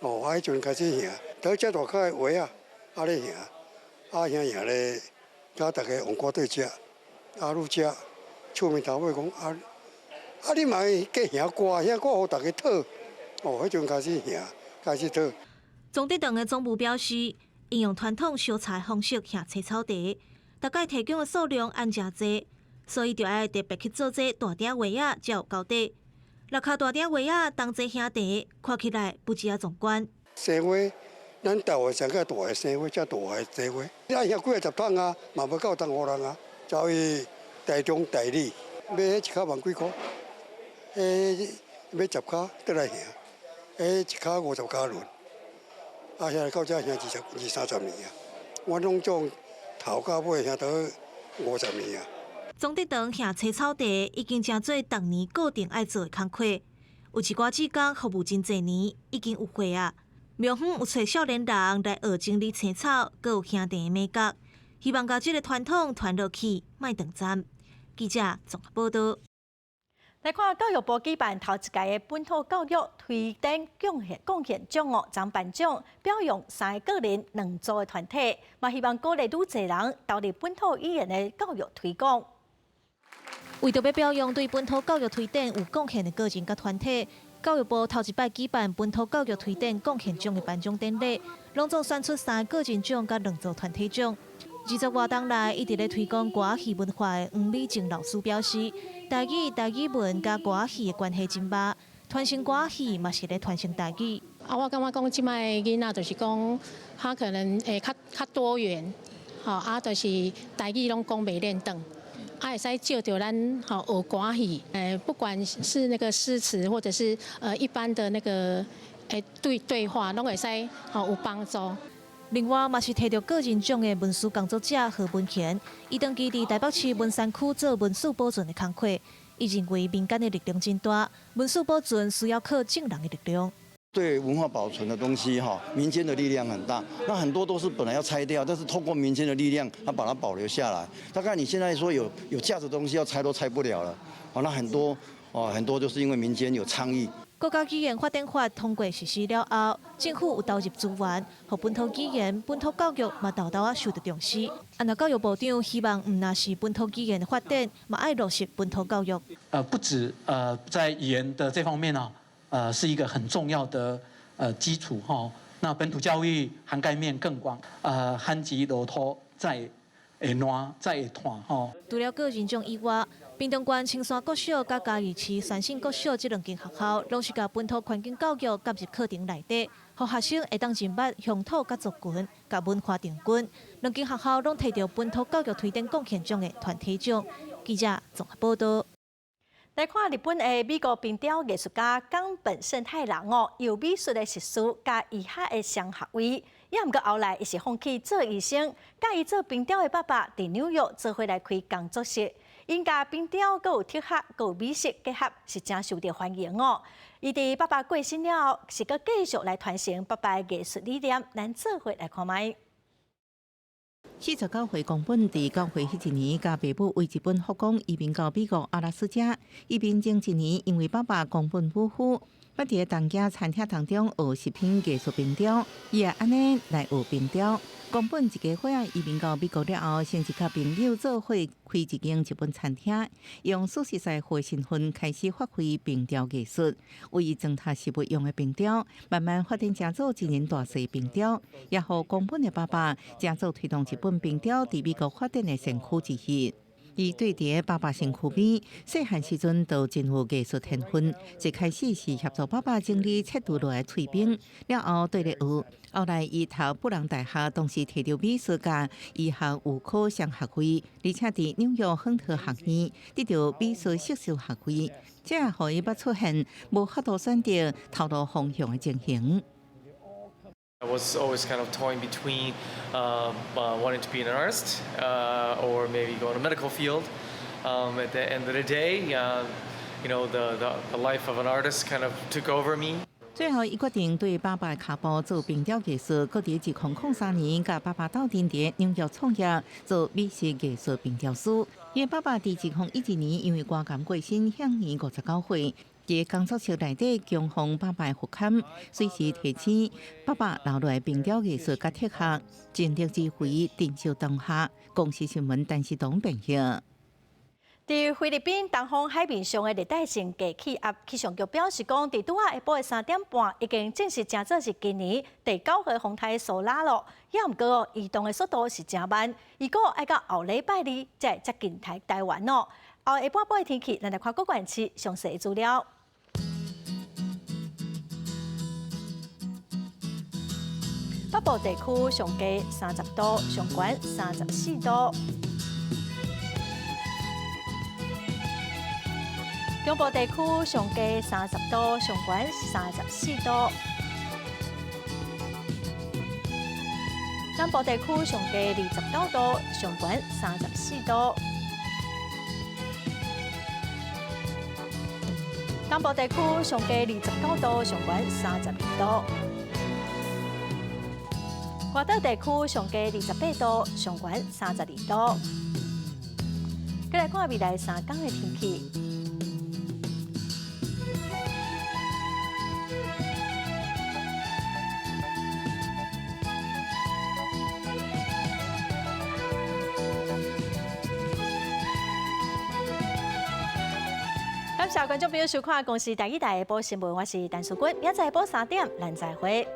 迄阵开始行，到遮大块的话啊，咧行，行咧，甲大家往过对食，愈食，厝面头尾讲你嘛计行歌，行歌互大家讨。迄阵开始行，开始讨。宗德堂的总部表示。应用传统烧茶方式下青草茶，大概提供的数量按正济，所以就要特别去做这大顶画仔才有交底。6卡大顶画仔同齐兄弟，看起来不止啊壮观。生花，咱台湾上较大的生花，遮大的生花，咱遐几啊十桶啊，嘛无够当互人啊。走去台中代理，买迄一卡万几箍，买10卡倒来行，一卡50卡轮，啊，现在到遮行20-30年啊，我拢种头到尾行到50年啊。总得堂下青草地已经成做逐年固定爱做的工课，有一寡志工服务真侪年，已经有岁啊。庙方有找少年人来学整理青草，阁有兄弟的美角，希望把这个传统传落去，卖断暂。记者综合报道。来看教育部举办头一届的本土教育推展贡献奖奖颁奖，表扬3个个人2组的团体，嘛希望鼓励愈侪人投入本土语言的教育推广。为着要表扬对本土教育推展有贡献的个人甲团体，教育部头一摆举办本土教育推展贡献奖的颁奖典礼，隆重选出3个人奖甲2组团体奖。20多年来，一直咧推广歌仔戏文化的黄美静老师表示，台语文甲歌仔戏的关系真密，传承歌仔戏嘛是咧传承台语。我感觉讲即摆囡仔就是讲，他可能会较多元，就是台语拢讲袂练转。会使照着咱学歌仔戏，不管是那个诗词或者是一般的那个对话，拢会使有帮助。另外，嘛是摕到个人奖的文书工作者何文贤，伊长期伫台北市文山区做文书保存的工课，伊认为民间的力量真大，文书保存需要靠正人的力量。对文化保存的东西，民间的力量很大。那很多都是本来要拆掉，但是通过民间的力量，它把它保留下来。大概你现在说有价值的东西要拆都拆不了了。那很多就是因为民间有倡议。国家语言发展法通过实施了后，政府有投入资源，让本土语言、本土教育嘛豆豆啊受到重视。那教育部长希望，唔那是本土语言的发展，嘛爱落实本土教育。不止在语言的这方面呢。是一个很重要的基础哈。那本土教育涵盖面更广，汉字、落土再会烂再会断哈。除了个人奖以外，屏东县青山国小甲嘉义市三星国小这2间学校，拢是甲本土环境教育加入课程内底，让学生会当认捌乡土甲族群、甲文化定根。2间学校拢摕到本土教育推展贡献奖的团体奖。记者综合报道。来看日本的美国冰雕艺术家冈本胜太郎由美术的实施加医学的双学位，也毋过后来伊是放弃做医生，甲伊做冰雕的爸爸伫纽约做伙来开工作室。因甲冰雕佮有铁学佮有美术结合，是真受到欢迎伊伫爸爸过身了后，是佮继续来传承爸爸的艺术理念，咱做伙来看卖。49岁冈本伫9岁迄一年，甲爸母为日本复工移民到美国阿拉斯加。移民前一年，因为爸爸冈本夫妇捌伫东家餐厅当中学食品艺术冰雕，伊也安尼来学冰雕。冈本一家伙移民到美国了后，先是甲朋友做伙开一间日本餐厅，用40岁的身份开始发挥冰雕艺术，为装塔食物用的冰雕，慢慢发展成做一年大细冰雕，也互冈本的爸爸成做推动日本冰雕伫美国发展的先驱之一。伊对伫爸爸身躯边，细汉时阵就真有艺术天分。一开始是协助爸爸整理切除落来碎冰，了后对咧学。后来伊读布朗大学，同时摕到美术甲医学有考双学位，而且伫纽约亨特学院得到美术硕士学位，这也互伊捌出现无法度选择头路方向的情形。I was always kind of toying between wanting to be an artist or maybe go in a medical field. At the end of the day, the life of an artist kind of took over me. 最后，伊决定对爸爸的脚步做冰雕艺术，佮伫2003年，甲爸爸斗阵伫纽约创业做美术艺术冰雕师。伊爸爸伫2011年因为肝癌过身，享年59岁。伫工作室内底供奉爸爸的佛龛，随时提醒爸爸留落来冰雕艺术甲铁学，尽力指挥，珍惜当下。公司新闻陈时东编译。伫菲律宾东方海面上的热带性低气压，气象局表示讲，伫拄下晡的3点半，已经正式正做是今年第9号风台索拉咯。也毋过哦，移动的速度是真慢，预估要到后礼拜2才会接近台湾咯。后下半晡的天气，咱来看各县市详细的资料。北部地区上低30度，上悬34度。中部地区上低30度，上悬34度；南部地区上低29度，上悬34度；东部地区上低29度，上悬32度；外岛地区上低28度，上悬32度。再来看未来3天的天气。感谢观众朋友收看《公视第一台的播新闻》，我是陈淑君，明仔载下晡3点，咱再会。